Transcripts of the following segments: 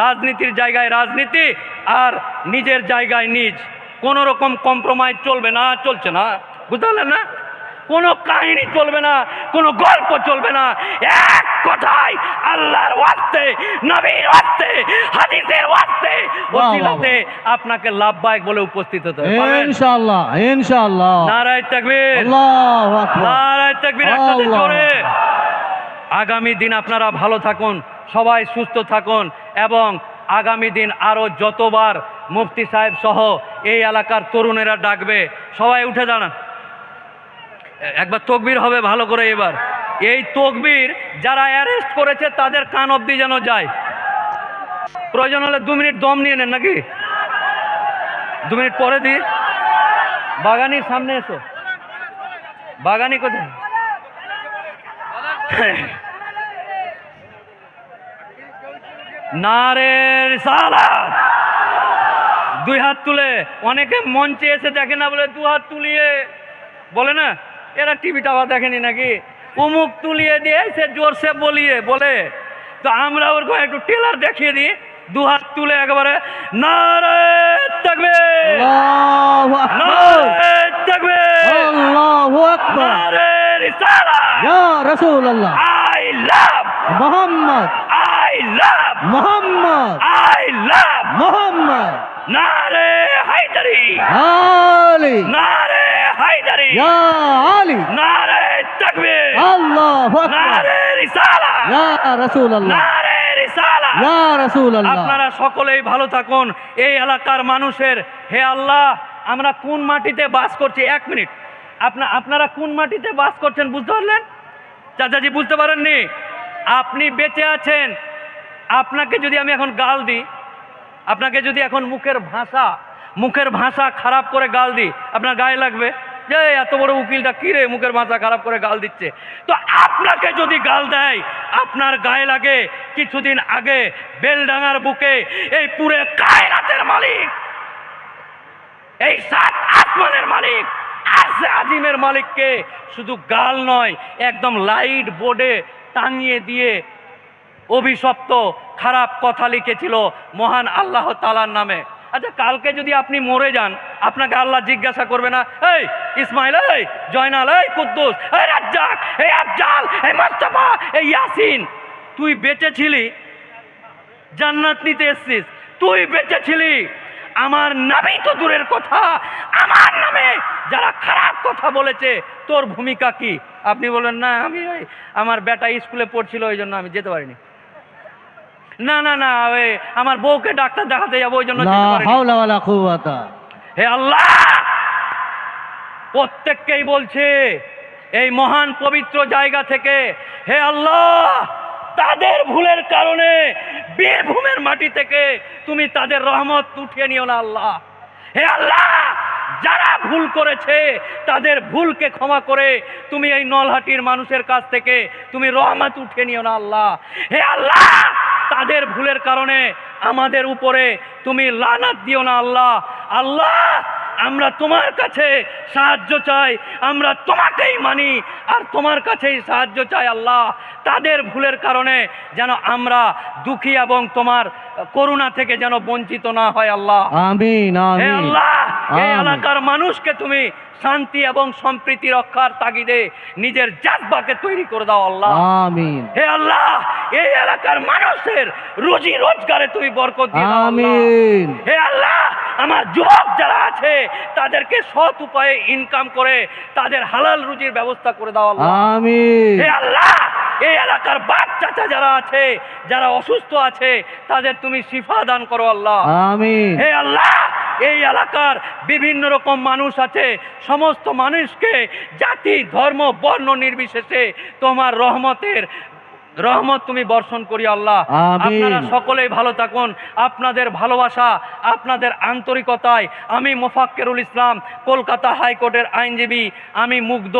রাজনীতির জায়গায় রাজনীতি আর নিজের জায়গায় নিজ, কোনো রকম কম্প্রোমাইজ চলবে না, চলছে না, বুঝতে পারলেন না? কোনো কাহিনী চলবে না, কোনো গল্প চলবে না, এক কথায় আল্লাহর ওয়াস্তে, নবীর ওয়াস্তে, হাদিসের ওয়াস্তে, ওসিলাতে আপনাকে লাভবায়ক বলে উপস্থিত হতে হবে। ইনশাআল্লাহ ইনশাআল্লাহ। নারায়ে তাকবীর, আল্লাহু আকবার, নারায়ে তাকবীর, একসাথে জোরে। আগামী দিন আপনারা ভালো থাকুন, সবাই সুস্থ থাকুন, এবং আগামী দিন আরও যতবার মুফতি সাহেব সহ এই এলাকার তরুণেরা ডাকবে, সবাই উঠে দাঁড়ান, একবার তকবীর হবে ভালো করে। এবার এই তকবীর যারা অ্যারেস্ট করেছে তাদের কান অবধি যেন যায়। প্রয়োজন হলে 2 মিনিট দম নিয়ে নেন, নাকি 2 মিনিট পরে দিই। বাগানির সামনে এসো, বাগানি কোথায়? নারে রিসালাত, 2 হাত তুলে। অনেকে মঞ্চে এসে দেখে না বলে 2 হাত তুলিয়ে বলে না, এরা টিভি টাওয়া দেখেনি নাকি, উমুক তুলিয়ে দিয়ে সে জোরসে বলিয়ে বলে। তো আমরা ওরকম একটু টেলার দেখিয়ে দিই, 2 হাত তুলে একেবারে নারে তাকবীর, আল্লাহু আকবার, নারে তাকবীর, আল্লাহু আকবার, নারে রিসালাত, ইয়া রাসূলুল্লাহ, I love Muhammad, I love Muhammad, I love Muhammad, নারে হায়দারি, আলী, নারে হায়দারি, ইয়া আলী, নারে তাকবীর, আল্লাহু আকবার, নারে রিসালাত, ইয়া রাসূলুল্লাহ, নারে রিসালাত। ইয়া রাসূলুল্লাহ। আপনারা সকলেই ভালো থাকুন। এই এলাকার মানুষের, হে আল্লাহ, আমরা কোন মাটিতে বাস করছি, 1 মিনিট, আপনারা কোন মাটিতে বাস করছেন বুঝতে পারলেন? চাচাজি বুঝতে পারেননি? আপনি বেঁচে আছেন, আপনাকে যদি আমি এখন গাল দিই, আপনাকে যদি এখন মুখের ভাষা খারাপ করে গাল দিই, আপনার গায়ে লাগবে যে এত বড় উকিলটা কী রে মুখের ভাষা খারাপ করে গাল দিচ্ছে? তো আপনাকে যদি গাল দেয় আপনার গায়ে লাগে। কিছুদিন আগে বেলডাঙ্গার বুকে এই পুরে কায়নাতের মালিক, এই 7 আসমানের মালিক, আরশে আজিমের মালিককে শুধু গাল নয়, একদম লাইট বোর্ডে টাঙিয়ে দিয়ে অভিশপ্ত খারাপ কথা লিখেছিল মহান আল্লাহ তাআলার নামে। আচ্ছা, কালকে যদি আপনি মরে যান, আপনাকে আল্লাহ জিজ্ঞাসা করবে না, এই ইসমাইল, এই জয়নাল, এই কুদ্দুস, এই রাজ্জাক, এই আফজাল, এই মুস্তাফা, এই ইয়াসিন, তুই বেঁচে ছিলি, জান্নাত নিতে এসছিস, তুই বেঁচে ছিলি, আমার নবী তো দূরের কথা, আমার নামে যারা খারাপ কথা বলেছে তোর ভূমিকা কি? আপনি বলবেন না, আমি আমার বেটা স্কুলে পড়ছিল ওই জন্য আমি যেতে পারিনি, না না না, ওই আমার বউকে ডাক্তার দেখাতে যাবো ওই জন্য যেতে লা পারিনি। হাওলা ওয়ালা কুওয়াতা। হে আল্লাহ, প্রত্যেককেই বলছে এই মহান পবিত্র জায়গা থেকে, হে আল্লাহ, তাদের ভুলের কারণে বীরভূমের মাটি থেকে তুমি তাদের রহমত উঠিয়ে নিও না আল্লাহ। হে আল্লাহ, যারা ভুল করেছে তাদের ভুলকে ক্ষমা করে তুমি এই নলহাটির মানুষের কাছ থেকে তুমি রহমত উঠিয়ে নিও না আল্লাহ। হে আল্লাহ, তাদের ভুলের কারণে আমাদের উপরে তুমি লানত দিও না আল্লাহ। আল্লাহ, আমরা তোমার কাছে সাহায্য চাই, আমরা তোমাকেই মানি আর তোমার কাছেই সাহায্য চাই আল্লাহ। তাদের ভুলের কারণে যেন আমরা দুঃখী এবং তোমার করুণা থেকে যেন বঞ্চিত না হয় আল্লাহ। আমিন হে আমিন। আল্লাহ, এই আমিন। এলাকার মানুষকে তুমি শান্তি এবং সম্প্রীতি রক্ষার তাগিদে নিজের জাজবাকে তৈরি করে দাও আল্লাহ। আমিন হে আল্লাহ, এই এলাকার মানুষের রুজি রোজগারে তুমি বরকত দিয়ে দাও আল্লাহ। আমিন। হে আল্লাহ, আমার যুবক যারা আছে তাদেরকে সৎ উপায়ে ইনকাম করে তাদের হালাল রুজির ব্যবস্থা করে দাও আল্লাহ। আমিন। হে আল্লাহ, এই এলাকার বাপ চাচা যারা আছে, যারা অসুস্থ আছে, তাদের তুমি শিফা দান করো আল্লাহ। আমিন। হে আল্লাহ, এই এলাকার বিভিন্ন রকম মানুষ আছে, সমস্ত মানুষকে জাতি ধর্ম বর্ণ নির্বিশেষে তোমার রহমত তুমি বর্ষণ করি আল্লাহ। আমিন। আপনারা সকলেই ভালো থাকুন। আপনাদের ভালোবাসা, আপনাদের আন্তরিকতায় আমি মোফাক্কেরুল ইসলাম, কলকাতা হাইকোর্টের আইনজীবী, আমি মুগ্ধ।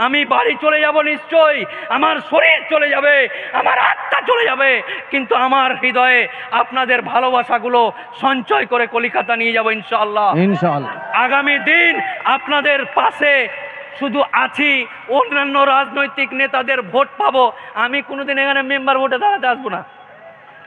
আমি বাড়ি চলে যাব নিশ্চয়ই, আমার শরীর চলে যাবে, আমার আত্মা চলে যাবে, কিন্তু আমার হৃদয়ে আপনাদের ভালোবাসাগুলো সঞ্চয় করে কলিকাতা নিয়ে যাব ইনশাআল্লাহ। ইনশাআল্লাহ। আগামী দিন আপনাদের পাশে শুধু আছি, অন্যান্য রাজনৈতিক নেতাদের ভোট পাবো, আমি কোনোদিন এখানে মেম্বার ভোটে দাঁড়াতে আসবো না।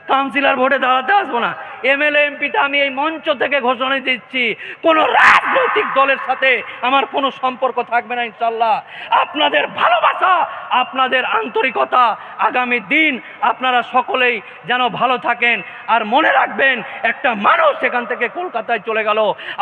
কাউন্সিলর ভোটে দাঁড়াতে আসবো না, এমএলএ এমপিতে আমি এই মঞ্চ থেকে ঘোষণা দিচ্ছি কোনো রাজনৈতিক দলের সাথে আমার কোনো সম্পর্ক থাকবে না ইনশাল্লাহ। আপনাদের ভালোবাসা, আপনাদের আন্তরিকতা, আগামী দিন আপনারা সকলেই যেন ভালো থাকেন। আর মনে রাখবেন, একটা মানুষ সেখান থেকে কলকাতায় চলে গেল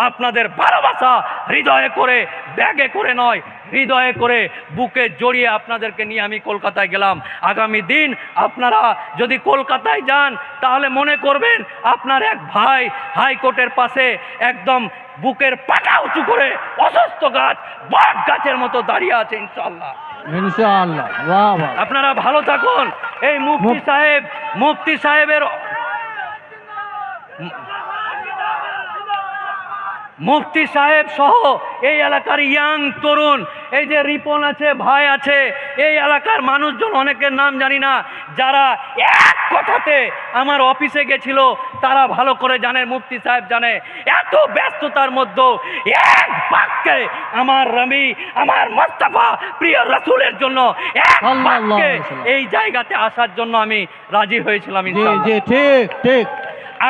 আপনাদের ভালোবাসা হৃদয়ে করে, ব্যাগে করে নয়, হৃদয়ে করে বুকে জড়িয়ে আপনাদেরকে নিয়ে আমি কলকাতায় গেলাম। আগামী দিন আপনারা যদি কলকাতায় যান তাহলে মনে করবেন আপনার এক ভাই হাইকোর্টের পাশে একদম বুকের পাটা উঁচু করে অসুস্থ গাছ, বট গাছের মতো দাঁড়িয়ে আছে ইনশাআল্লাহ। ইনশাআল্লাহ। বাহ বাহ। আপনারা ভালো থাকুন। এই মুফতি সাহেবের মুফতি সাহেব সহ এই এলাকার ইয়াং তরুণ, এই যে রিপন আছে, ভাই আছে, এই এলাকার মানুষজন অনেকের নাম জানি না, যারা এক কথাতে আমার অফিসে গেছিল তারা ভালো করে জানে, মুফতি সাহেব জানে, এত ব্যস্ততার মধ্যেও এক বাক্যে আমার রবি, আমার মোস্তফা প্রিয় রাসূলের জন্য এক বাক্যে এই জায়গাতে আসার জন্য আমি রাজি হয়েছিলাম জি ইনশাআল্লাহ। জি, ঠিক ঠিক।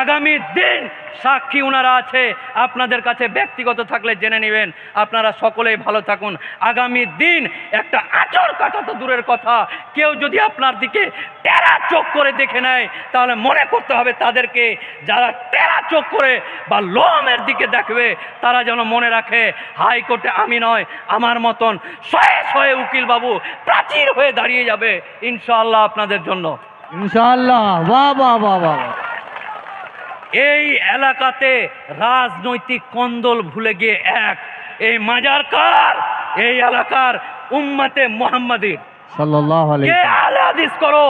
আগামী দিন সাক্ষী ওনারা আছে, আপনাদের কাছে ব্যক্তিগত থাকলে জেনে নেবেন। আপনারা সকলেই ভালো থাকুন। আগামী দিন একটা আঁচড় কাটা তো দূরের কথা, কেউ যদি আপনার দিকে টেরা চোখ করে দেখে নেয় তাহলে মনে করতে হবে তাদেরকে, যারা টেরা চোখ করে বা লোমের দিকে দেখবে তারা যেন মনে রাখে হাইকোর্টে আমি নয়, আমার মতন শয়ে শয়ে উকিল বাবু প্রাচীর হয়ে দাঁড়িয়ে যাবে ইনশাআল্লাহ আপনাদের জন্য। ইনশাআল্লাহ। বাহ বাহ বাহ বাহ। এই এলাকাতে রাজনৈতিক কন্দল ভুলে গিয়ে এক, এই মাজার কার? এই এলাকার উম্মতে মুহাম্মাদির। সাল্লাল্লাহু আলাইহি কে আলে হাদিস করো,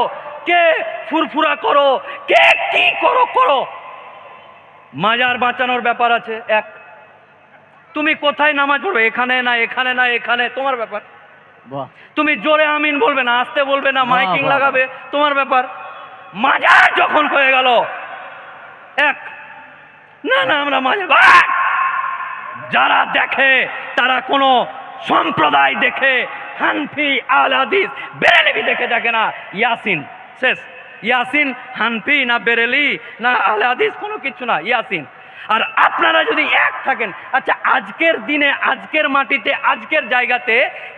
কে ফুরফুরা করো, কে কি করো করো, মাজার বাঁচানোর ব্যাপার আছে এক। তুমি কোথায় নামাজ পড়বে, এখানে না এখানে না এখানে, তোমার ব্যাপার। বাহ। তুমি জোরে আমিন বলবে না, আসতে বলবে না, মাইকিং বাহ। লাগাবে, তোমার ব্যাপার। মাজার যখন হয়ে গেল এক, না না আমরা মাঝে, যারা দেখে তারা কোনো সম্প্রদায় দেখে, হানফি আল হাদিস বেরেলভি দেখে না, ইয়াসিন শেষ। ইয়াসিন হানফি না বেরেলি না আল হাদিস কোনো কিছু না, ইয়াসিন। আর আপনারা যদি এক থাকেন, আচ্ছা আজকের দিনে, আজকের মাটিতে, আজকের জায়গাতে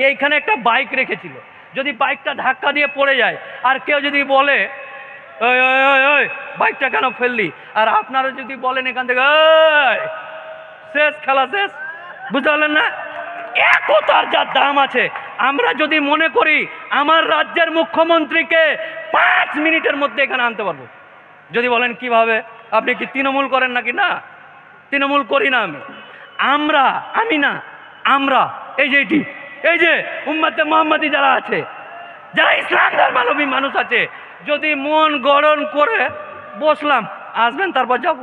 এইখানে একটা বাইক রেখেছিল, যদি বাইকটা ধাক্কা দিয়ে পড়ে যায় আর কেউ যদি বলে ওই ওই ওই ওই বাইকটা কেন ফেললি, আর আপনারা যদি বলেন এখান থেকে ওই শেষ, খেলা শেষ, বুঝতে পারলেন না? একতার যা দাম আছে, আমরা যদি মনে করি আমার রাজ্যের মুখ্যমন্ত্রীকে 5 মিনিটের মধ্যে এখানে আনতে পারবো, যদি বলেন কিভাবে, আপনি কি তৃণমূল করেন নাকি? না, তৃণমূল করি না আমি না, আমরা এই যে উম্মতে মুহাম্মাদি যারা আছে, যারা ইসলাম ধর্মাবলম্বী মানুষ আছে, যদি মন গড়ন করে বসলাম, আসবেন তারপর যাব,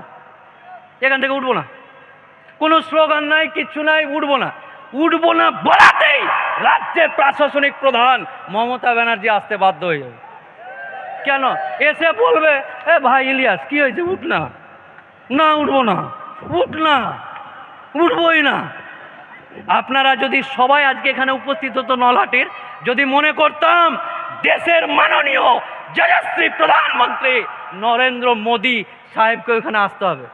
এখান থেকে উঠবো না, কোনো স্লোগান নাই, কিচ্ছু নাই, উঠবো না বলাতেই রাজ্যের প্রশাসনিক প্রধান মমতা ব্যানার্জি আসতে বাধ্য হয়ে যাবে। কেন? এসে বলবে এ ভাই ইলিয়াস কি হয়েছে, উঠ না, না উঠবো না, উঠ না, উঠবই না। আপনারা যদি সবাই আজকে এখানে উপস্থিত হতো নলহাটির, যদি মনে করতাম দেশের মাননীয় যশস্বী প্রধানমন্ত্রী নরেন্দ্র মোদী সাহেবকে ওখানে আসতে হবে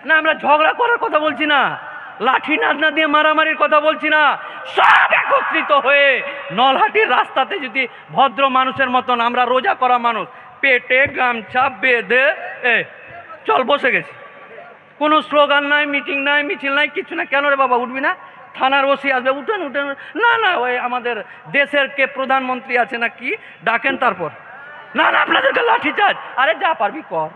না, আমরা ঝগড়া করার কথা বলছি না, লাঠি নাদনা দিয়ে মারামারির কথা বলছি না, সব একত্রিত হয়ে নলহাটির রাস্তাতে যদি ভদ্র মানুষের মতন, আমরা রোজা করা মানুষ, পেটে গামছা বেঁধে চল বসে গেছি, কোনো স্লোগান নাই, মিটিং নাই, মিছিল নাই, কিছু না। কেন রে বাবা উঠবি না? থানার ওসি আসবে, উঠেন উঠেন, না না ওই আমাদের দেশের কে প্রধানমন্ত্রী আছে না কি, ডাকেন তারপর, না না আপনাদেরকে লাঠি চার্জ, আরে যা পারবি কর।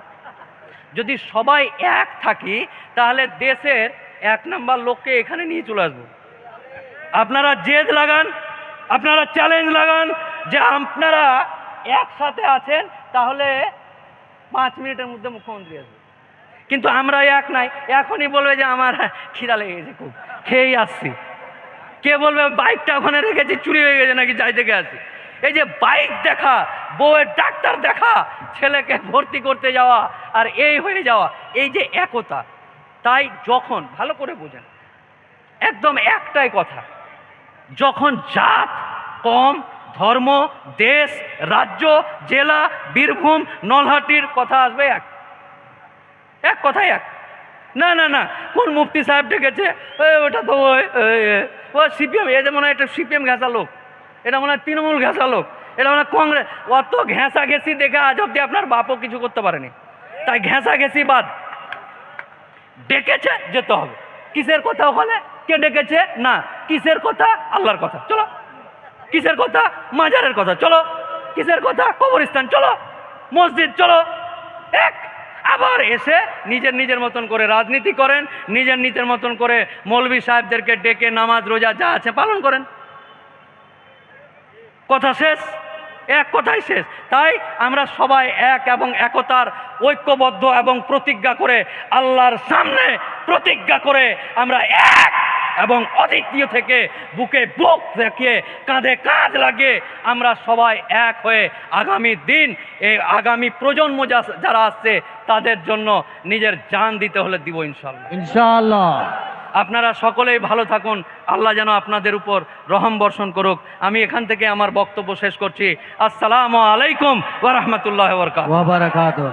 যদি সবাই এক থাকি তাহলে দেশের 1 নাম্বার লোককে এখানে নিয়ে চলে আসবো। আপনারা জেদ লাগান, আপনারা চ্যালেঞ্জ লাগান যে আপনারা একসাথে আছেন, তাহলে 5 মিনিটের মধ্যে মুখ্যমন্ত্রী আসবে। কিন্তু আমরা এক নাই, এখনই বলবে যে আমার খিদা লেগে গেছে, খুব খেয়েই আসছি। কে বলবে বাইকটা ওখানে রেখেছি, চুরি হয়ে গেছে নাকি, যাই থেকে আসি। এই যে বাইক দেখা, বউয়ের ডাক্তার দেখা, ছেলেকে ভর্তি করতে যাওয়া, আর এই হয়ে যাওয়া, এই যে একতা, তাই যখন ভালো করে বোঝেন, একদম একটাই কথা, যখন জাত কম ধর্ম, দেশ, রাজ্য, জেলা, বীরভূম, নলহাটির কথা আসবে এক, এক কথাই এক। না না না, কোন মুফতি সাহেব ডেকেছে, ওটা তো ও সিপিএম, এ যে মনে হয় একটা সিপিএম ঘেঁষা লোক, এটা মনে হয় তৃণমূল ঘেঁষা লোক, এটা মনে হয় কংগ্রেস। অত ঘেঁষা ঘেঁষি দেখে আজ অব্দি আপনার বাপও কিছু করতে পারেনি। তাই ঘেঁষা ঘেঁষি বাদ, ডেকেছে যেতে হবে। কিসের কথা ওখানে, কে ডেকেছে না, কিসের কথা, আল্লাহর কথা, চলো। কিসের কথা, মাজারের কথা, চলো। কিসের কথা, কবরস্থান, চলো। মসজিদ, চলো। এক। আবার এসে নিজের নিজের মতন করে রাজনীতি করেন, নিজের নিজের মতন করে মৌলভী সাহেবদেরকে ডেকে নামাজ রোজা যা আছে পালন করেন। কথা শেষ, এক কথাই শেষ। তাই আমরা সবাই এক এবং একতার ঐক্যবদ্ধ এবং প্রতিজ্ঞা করে, আল্লাহর সামনে প্রতিজ্ঞা করে আমরা এক এবং অদ্বিতীয় থেকে বুকে বুক রেখে কাঁধে কাঁধ লাগিয়ে আমরা সবাই এক হয়ে আগামী দিন, এই আগামী প্রজন্ম যারা আসছে তাদের জন্য নিজের জান দিতে হলে দিব ইনশাল্লাহ। ইনশাআল্লাহ। আপনারা সকলেই ভালো থাকুন, আল্লাহ যেন আপনাদের উপর রহম বর্ষণ করুক। আমি এখান থেকে আমার বক্তব্য শেষ করছি। আসসালামু আলাইকুম ওয়া রাহমাতুল্লাহি ওয়া বারাকাতুহু। ওয়া বারাকাতুহু।